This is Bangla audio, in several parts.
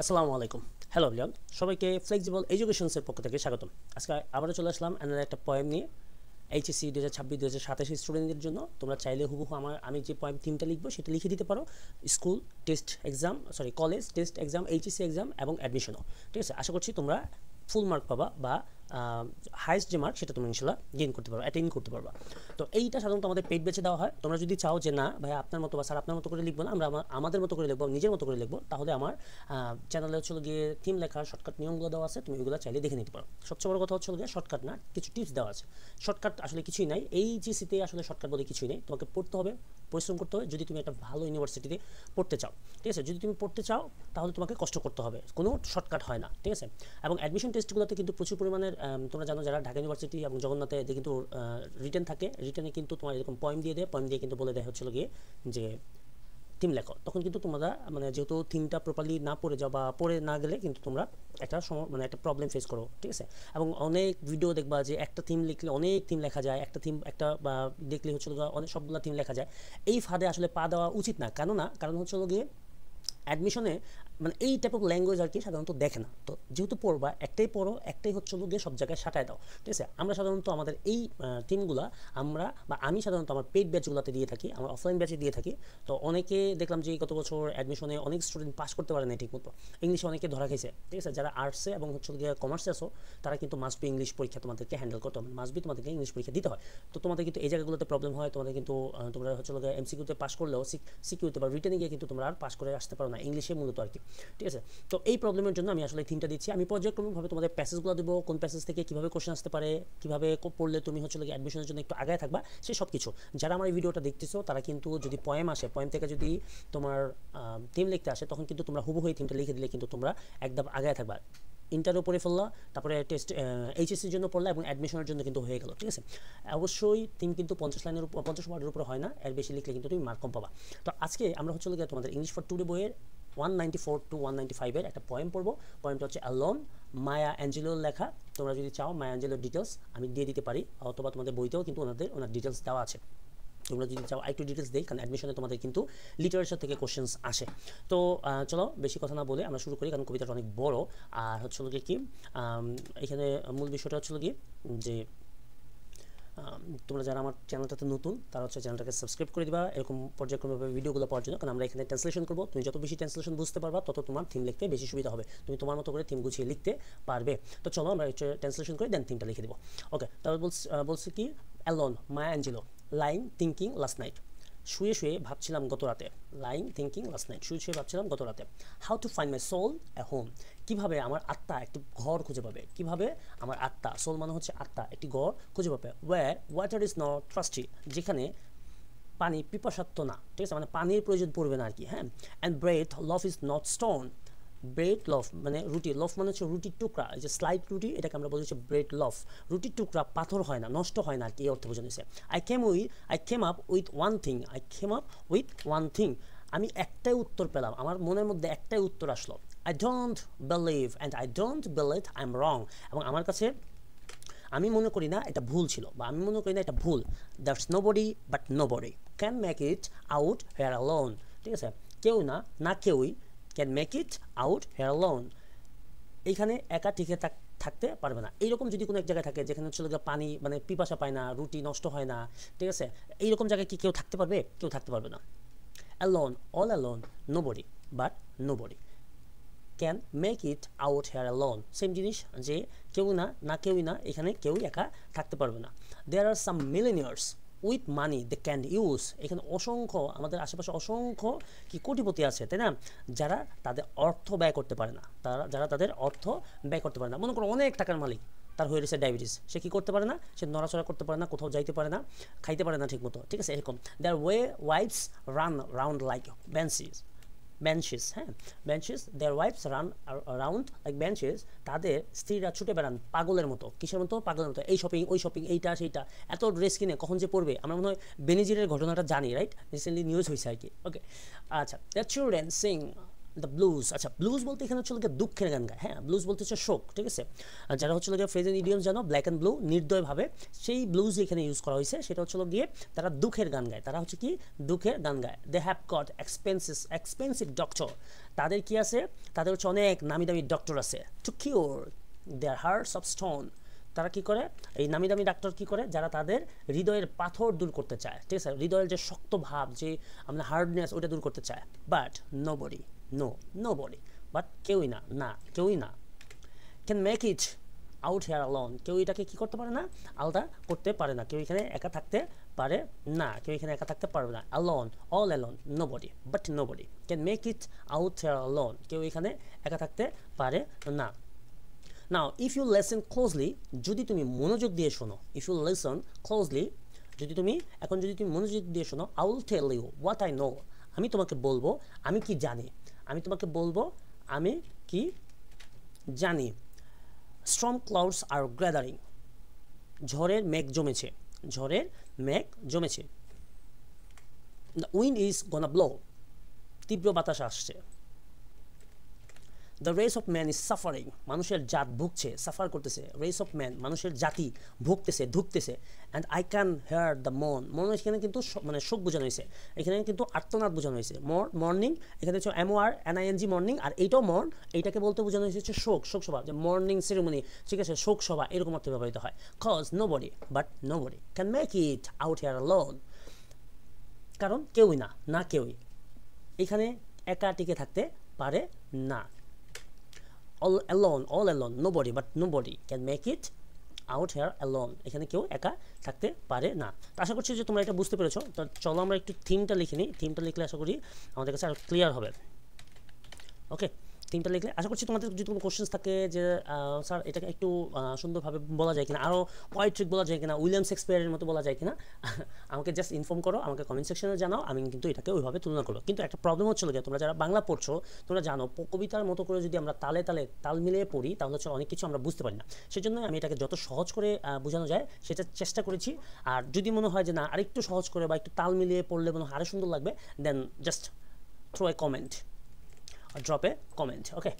আসসালামু আলাইকুম। হ্যালো এভরিওয়ান, সবাইকে ফ্লেক্সিবল এডুকেশনসের পক্ষ থেকে স্বাগতম। আজকে আবারও চলে আসলাম একটা পয়েম নিয়ে। এইচএসসি 2026-2027 স্টুডেন্টদের জন্য তোমরা চাইলে হুবহু আমি যে পয়েম থিমটা লিখবো সেটা লিখে দিতে পারো। School test exam, college test exam, HSC exam এবং অ্যাডমিশনও। ঠিক আছে, আশা করছি তোমরা ফুল মার্ক পাবা বা হাইস্ট যে মার্ক সেটা তুমি ইনশাল্লাহ গেইন করতে পারবা, অ্যাটেইন করতে পারবা। তো এইটা সাধারণত আমাদের পেইড ব্যাচে দেওয়া হয়। তোমরা যদি চাও যে না ভাই আপনার মতো বা স্যার আপনার মতো করে লিখবো না, আমরা আমাদের মতো করে লিখবো, নিজের মতো করে লিখবো, তাহলে আমার চ্যানেলে হচ্ছে গিয়ে থিম লেখার শর্টকাট নিয়মগুলো দেওয়া আছে, তুমি ওইগুলো চাইলে দেখে নিতে পারো। সবচেয়ে বড় কথা হচ্ছে গিয়ে শর্টকাট না, কিছু টিপস দেওয়া আছে। শর্টকাট আসলে কিছুই নাই, এই জিসিতে আসলে শর্টকাট বলে কিছুই নেই। তোমাকে পড়তে হবে, পরিশ্রম করতে হবে যদি তুমি একটা ভালো ইউনিভার্সিটিতে পড়তে চাও। ঠিক আছে, যদি তুমি পড়তে চাও তাহলে তোমাকে কষ্ট করতে হবে, কোনো শর্টকাট হয় না। ঠিক আছে, এবং অ্যাডমিশন টেস্টগুলোতে কিন্তু প্রচুর পরিমাণের তোমরা জানো যারা ঢাকা ইউনিভার্সিটি এবং জগন্নাথে কিন্তু রিটেন থাকে, রিটেনে কিন্তু তোমার এরকম পয়েম দিয়ে দেয়, পয়েম দিয়ে কিন্তু বলে দেয় হচ্ছিল গিয়ে যে থিম লেখো। তখন কিন্তু তোমরা যেহেতু থিমটা প্রপারলি না পড়ে যাও বা পড়ে না গেলে কিন্তু তোমরা একটা একটা প্রবলেম ফেস করো। ঠিক আছে, এবং অনেক ভিডিও দেখবা যে একটা থিম লিখলে অনেক থিম লেখা যায়, একটা থিম একটা বা দেখলে হচ্ছে অনেক সবগুলো থিম লেখা যায়। এই ফাঁদে আসলে পা দেওয়া উচিত না। কারণ হচ্ছে গিয়ে অ্যাডমিশনে এই টাইপ অফ ল্যাঙ্গুয়েজ আর কি সাধারণত দেখে না। তো যেহেতু পড়বা একটাই পড়ো, একটাই হচ্ছে গিয়ে সব জায়গায় সাটায় দাও। ঠিক আছে, আমরা সাধারণত আমাদের এই থিমগুলো আমি সাধারণত আমার পেইড ব্যাচগুলোতে দিয়ে থাকি, আমার অফলাইন ব্যাচে দিয়ে থাকি। তো অনেকে দেখলাম যে গত বছর অ্যাডমিশনে অনেক স্টুডেন্ট পাস করতে পারে না ঠিক মতো, ইংলিশে অনেকে ধরা খেয়েছে। ঠিক আছে, যারা আর্টসে এবং হচ্ছে গিয়ে কমার্সে আসো তারা কিন্তু মাস্ট বি ইংলিশ পরীক্ষা তোমাদেরকে হ্যান্ডেল করতে হবে, মাস্ট বি তোমাদেরকে ইংলিশ পরীক্ষা দিতে হয়। তো তোমাদের কিন্তু এই জায়গাগুলোতে প্রবলেম হয়, তোমাদের কিন্তু তোমরা হচ্ছে গিয়ে এমসিকিউতে পাস করলেও সিকিউতে বা রিটেনে গিয়ে কিন্তু তোমরা আর পাস করে আসতে পারো না, ইংলিশে মূলত আর কি। ঠিক আছে, তো এই প্রবলেমের জন্য আমি আসলে থিমটা দিচ্ছি। আমি পর্যায়ক্রমিকভাবে তোমাদের প্যাসেজগুলো দেবো, কোন প্যাসেজ থেকে কীভাবে কোশ্চেন আসতে পারে, কীভাবে পড়লে তুমি হচ্ছে অ্যাডমিশনের জন্য একটু আগায় থাকবা, সে সব কিছু। যারা আমার এই ভিডিওটা দেখতেছো তারা কিন্তু যদি পয়েম আসে, পয়েম থেকে যদি তোমার থিম লিখতে আসে, তখন কিন্তু তোমরা হুবহু এই থিমটা লিখে দিলে কিন্তু তোমরা একদম আগায় থাকবা। ইন্টারও পড়ে ফেললা, তারপরে টেস্ট এইচএসসির জন্য পড়লা এবং অ্যাডমিশনের জন্য কিন্তু হয়ে গেল। ঠিক আছে, অবশ্যই থিম কিন্তু 50 ওয়ার্ডের উপর হয় না, এর বেশি লিখলে কিন্তু তুমি মার্ক কম পাবা। তো আজকে আমরা হচ্ছে তোমাদের ইংলিশ ফর টুডে বইয়ের 194 to 195 একটা পয়েম পড়বো। পয়েমটা হচ্ছে অ্যালোন, মায়া অ্যাঞ্জেলোর লেখা। তোমরা যদি চাও মায়া অ্যাঞ্জেলোর ডিটেলস আমি দিয়ে দিতে পারি, অথবা তোমাদের বইতেও কিন্তু ওনার ডিটেলস দেওয়া আছে। তোমরা যদি চাও একটু ডিটেলস দিই, কারণ অ্যাডমিশনে তোমাদের কিন্তু লিটারেচার থেকে কোশ্চেন্স আসে। তো চলো বেশি কথা না বলে আমরা শুরু করি, কারণ কবিতাটা অনেক বড়। আর হচ্ছে কি এখানে মূল বিষয়টা হচ্ছে কি যে তোমরা যারা আমার চ্যানেলটাতে নতুন তারা হচ্ছে চ্যানেলটাকে সাবস্ক্রাইব করে দিবা এরকম পর্যায়ক্রমভাবে ভিডিওগুলো পাওয়ার জন্য, কারণ আমরা এখানে ট্রান্সলেশন করবো। তুমি যত বেশি ট্রান্সলেশন বুঝতে পারবা তত তোমার থিম লিখতে বেশি সুবিধা হবে, তুমি তোমার মতো করে থিম গুছিয়ে লিখতে পারবে। তো চলো আমরা ট্রান্সলেশন করে দেন থিমটা লিখে দেবো। ওকে, তারপর বলছি কি, alone Maya Angelou, lying thinking last night. শুয়ে শুয়ে ভাবছিলাম গত রাতে, লাইং থিঙ্কিং লাস্ট নাইট, শুয়ে শুয়ে ভাবছিলাম গত রাতে। How to find my soul a home, কীভাবে আমার আত্মা একটি ঘর খুঁজে পাবে, কীভাবে আমার আত্মা, সোল মানে হচ্ছে আত্মা, একটি ঘর খুঁজে পাবে। Where water is not thirsty, যেখানে পানি পিপাসাত্ম না। ঠিক আছে, পানির প্রয়োজন পড়বে না আর কি। হ্যাঁ, and bread love is not stone, bread loaf রুটি, লফ হচ্ছে রুটির টুকরা, এই যে স্লাইড রুটি, এটাকে আমরা বলি হচ্ছে ব্রেড লফ। রুটির টুকরা পাথর হয় না, নষ্ট হয় না আর কি, এই অর্থে বোঝানো হয়েছে। I came up with one thing, আমি একটাই উত্তর পেলাম, আমার মনের মধ্যে একটাই উত্তর আসলো। I don't believe I am রং, এবং আমার কাছে আমি মনে করি না এটা ভুল ছিল, বা আমি মনে করি না এটা ভুল। That's nobody but nobody can make it out here alone, ঠিক আছে, কেউই can make it out here alone, এইখানে একা টিকে থাকতে পারবে না। এইরকম যদি কোনো এক জায়গায় থাকে যেখানে হচ্ছে পানি পিপাসা পায় না, রুটি নষ্ট হয় না, ঠিক আছে, এইরকম জায়গায় কি কেউ থাকতে পারবে? কেউ থাকতে পারবে না। Alone, all alone, nobody but nobody can make it out here alone, same জিনিস, যে কেউই না এখানে কেউই একা থাকতে পারবে না। There are some millionaires with money they can use, এখানে অসংখ্য আমাদের আশেপাশে অসংখ্য কি কোটিপতি আছে, তাই না, যারা তাদের অর্থ ব্যয় করতে পারে না, মনে করো অনেক টাকার মালিক, তার হয়ে রয়েছে ডায়াবেটিস, সে কী করতে পারে না, সে নড়াচড়া করতে পারে না, কোথাও যাইতে পারে না, খাইতে পারে না ঠিক মতো। ঠিক আছে, এরকম their wives run round like benches, হ্যাঁ, their wives run round like benches, তাদের স্ত্রীরা ছুটে বেড়ান পাগলের মতো। কিসের মতো? পাগলের মতো। এই শপিং ওই শপিং, এইটা সেইটা, এত ড্রেস কিনে কখন যে পড়বে। আমরা মনে হয় বেনিজিরের ঘটনাটা জানি, রাইট, রিসেন্টলি নিউজ হয়েছে আর কি। ওকে, আচ্ছা, the children Singh the blues. আচ্ছা, ব্লুজ বলতে এখানে হচ্ছে লোকে দুঃখের গান গায়। হ্যাঁ, ব্লুজ বলতে হচ্ছে শোক, ঠিক আছে। আর যারা হচ্ছে লোকে ফ্রেজ এন্ড ইডিয়মস জানো, ব্ল্যাক অ্যান্ড ব্লু, নির্দয়ভাবে, সেই ব্লুজ এখানে ইউজ করা হয়েছে। সেটা হচ্ছে গিয়ে তারা দুঃখের গান গায়। তারা হচ্ছে কি দুঃখের গান গায়। They have got expensive doctor. তাদের কি আছে? তাদের হচ্ছে অনেক নামি দামি ডক্টর আছে। To cure their hearts of stone. তারা কি করে? এই নামি দামি ডাক্তার কি করে? যারা তাদের হৃদয়ের পাথর দূর করতে চায়, ঠিক আছে, হৃদয়ের যে শক্ত ভাব, যে আমরা হার্ডনেস, ওটা দূর করতে চায়। বাট নোবডি, নোবডি, বাট কেউই না, কেউই না, can make it out here alone. কেউ এটাকে কি করতে পারে না? আলাদা করতে পারে না। কেউ এখানে একা থাকতে পারে না, কেউ এখানে একা থাকতে পারবে না। Alone, all alone, nobody, but nobody can make it out here alone. কেউ এখানে একা থাকতে পারে না। Now if you listen closely, যদি তুমি মনোযোগ দিয়ে শোনো, ইফ ইউ লিসন ক্লোজলি, যদি তুমি মনোযোগ দিয়ে শোনো, I will tell you what I know. আমি তোমাকে বলবো আমি কি জানি। আমি তোমাকে বলবো আমি কি জানি। Storm clouds are gathering. ঝড়ের মেঘ জমেছে, ঝড়ের মেঘ জমেছে। The wind is gonna blow. তীব্র বাতাস আসছে। The race of man is suffering. মানুষের জাত ভুগছে, সাফার করতেছে। রেস অফ ম্যান, মানুষের জাতি ভুগতেছে, ধুকতেছে। And I can hear the মন এখানে কিন্তু মানে শোক বোঝানো হয়েছে। এখানে কিন্তু আর্তনাদ বোঝানো হয়েছে। মর্নিং এখানে হচ্ছে MORNING মর্নিং, আর এইটাও এইটাকে বলতে বোঝানো হয়েছে হচ্ছে শোক সভা, যে মর্নিং সেরেমনি, ঠিক আছে, শোক সভা, এরকম অর্থে ব্যবহৃত হয়। Cause nobody can make it out here alone. কারণ কেউই না কেউই এখানে একা টিকে থাকতে পারে না। all alone, nobody can make it out here alone. এখানে কেউ একা থাকতে পারে না। তো আশা করছি যে তোমরা এটা বুঝতে পেরেছো। তো চলো আমরা একটু থিমটা লিখে নিই। থিমটা লিখলে আশা করি আমাদের কাছে আরো ক্লিয়ার হবে। ওকে, থিমটা লিখলে আশা করছি তোমাদের যদি কোনো কোশ্চেন্স থাকে যে স্যার এটাকে একটু সুন্দরভাবে বলা যায় কিনা, আরও পোয়েট্রিক বলা যায় কিনা, উইলিয়াম শেক্সপিয়ারের মতো বলা যায় কিনা, আমাকে জাস্ট ইনফর্ম করো, আমাকে কমেন্ট সেকশনে জানাও। আমি কিন্তু এটাকে ওইভাবে তুলনা করবো। কিন্তু একটা প্রবলেম হচ্ছিল যে তোমরা যারা বাংলা পড়ছো, তোমরা জানো কবিতার মতো করে যদি আমরা তাল মিলিয়ে পড়ি, তাহলে হচ্ছে অনেক কিছু আমরা বুঝতে পারি না। সেজন্য আমি এটাকে যত সহজ করে বোঝানো যায় সেটা চেষ্টা করেছি। আর যদি মনে হয় যে না আরেকটু সহজ করে বা একটু তাল মিলিয়ে পড়লে মনে হয় আরও সুন্দর লাগবে, দেন জাস্ট থ্রো এ কমেন্ট, ড্রপ এ কমেন্ট। ওকে,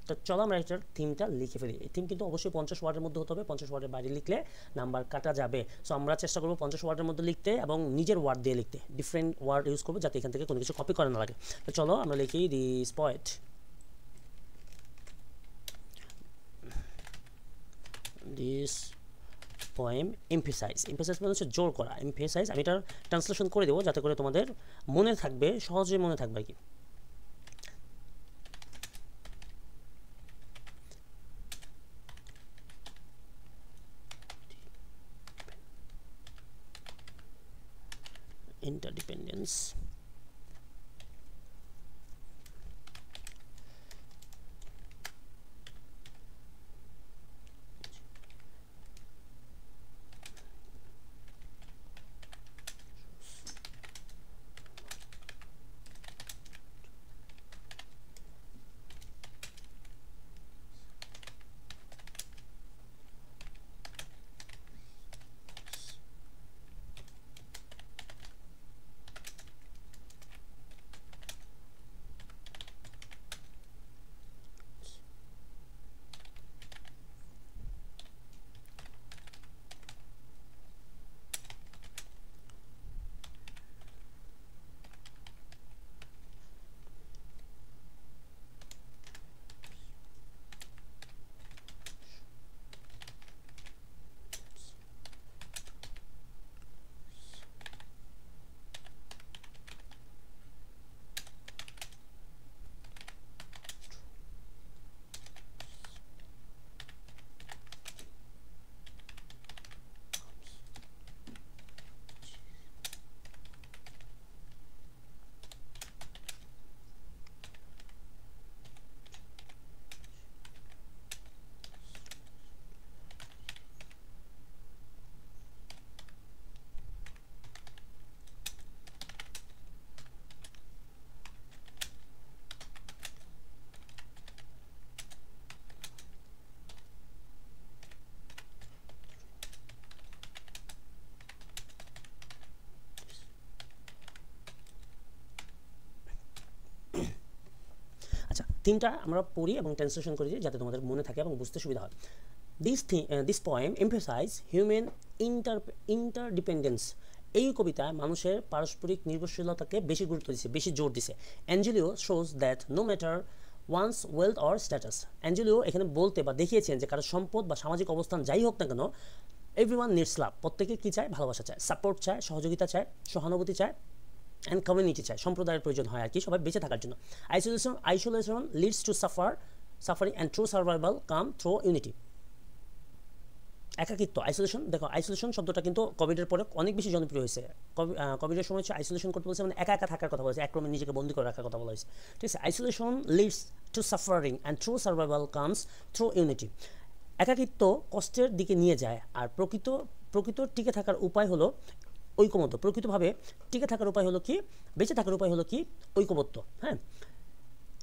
তো চলো আমরা এটার থিমটা লিখে ফেলি। এই থিম কিন্তু অবশ্যই 50 ওয়ার্ডের মধ্যে হতে হবে। 50 ওয়ার্ডের বাইরে লিখলে নাম্বার কাটা যাবে। সো আমরা চেষ্টা করবো 50 ওয়ার্ডের মধ্যে লিখতে এবং নিজের ওয়ার্ড দিয়ে লিখতে। ডিফারেন্ট ওয়ার্ড ইউজ করবো যাতে এখান থেকে কোনো কিছু কপি করা না লাগে। তো চলো আমরা লিখি this poet, this poem emphasise মানে হচ্ছে জোর করা, এমফেসাইজ। আমি এটার ট্রান্সলেশন করে দেবো যাতে করে তোমাদের মনে থাকবে, সহজে মনে থাকবে কি। interdependence, থিমটা আমরা পড়ি এবং ট্রান্সলেশন করি যাতে তোমাদের মনে থাকে এবং বুঝতে সুবিধা হয়। This poem emphasizes human interdependence. এই কবিতায় মানুষের পারস্পরিক নির্ভরশীলতাকে বেশি গুরুত্ব দিছে, বেশি জোর দিছে। অ্যাঞ্জেলিও shows that no matter one's wealth or status, অ্যাঞ্জেলিও এখানে বলতে বা দেখিয়েছেন যে কারো সম্পদ বা সামাজিক অবস্থান যাই হোক না কেন, এভরিওয়ান নিডস লাভ, প্রত্যেকে কী চায়, ভালোবাসা চায়, সাপোর্ট চায়, সহযোগিতা চায়, সহানুভূতি চায়, অ্যান্ড কমিউনিটি চায়, সম্প্রদায়ের প্রয়োজন হয় আর কি, সবাই বেঁচে থাকার জন্য। Isolation leads to suffering and true survival come through unity. একাকিত্ব, আইসোলেশন, দেখো আইসোলেশন শব্দটা কিন্তু কোভিডের পরে অনেক বেশি জনপ্রিয় হয়েছে। কোভিডের সময় হচ্ছে আইসোলেশন করতে বলছে, মানে একা একা থাকার কথা বলেছে, একরমে নিজেকে বন্দি করে রাখার কথা বলা হয়েছে, ঠিক আছে। Isolation leads to suffering and true survival comes through unity. একাকিত্ব কষ্টের দিকে নিয়ে যায়, আর প্রকৃত টিকে থাকার উপায় হলো ঐকমত্য। প্রকৃতভাবে টিকে থাকার উপায় হলো কি, বেঁচে থাকার উপায় হলো কি, ঐকমত্য। হ্যাঁ,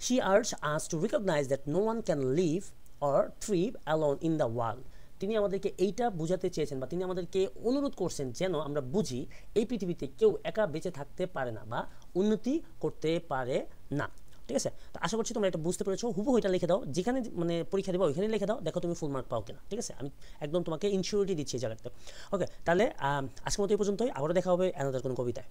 she urged us to recognize that no one can live or thrive alone in the world. তিনি আমাদেরকে এইটা বোঝাতে চেয়েছেন বা তিনি আমাদেরকে অনুরোধ করছেন যেন আমরা বুঝি এই পৃথিবীতে কেউ একা বেঁচে থাকতে পারে না বা উন্নতি করতে পারে না, ঠিক আছে। তো আশা করছি তোমরা এটা বুঝতে পেরেছো। হুবহু এটা লিখে দাও, যেখানে মানে পরীক্ষা দেবো ওইখানে লিখে দাও, দেখো তুমি ফুল মার্ক পাও কিনা, ঠিক আছে। আমি একদম তোমাকে ইনসিওরিটি দিচ্ছি এই জায়গাতে। ওকে, তাহলে আজকের মতো এই পর্যন্তই, আবারও দেখা হবে অ্যানাদার কোনো কবিতায়।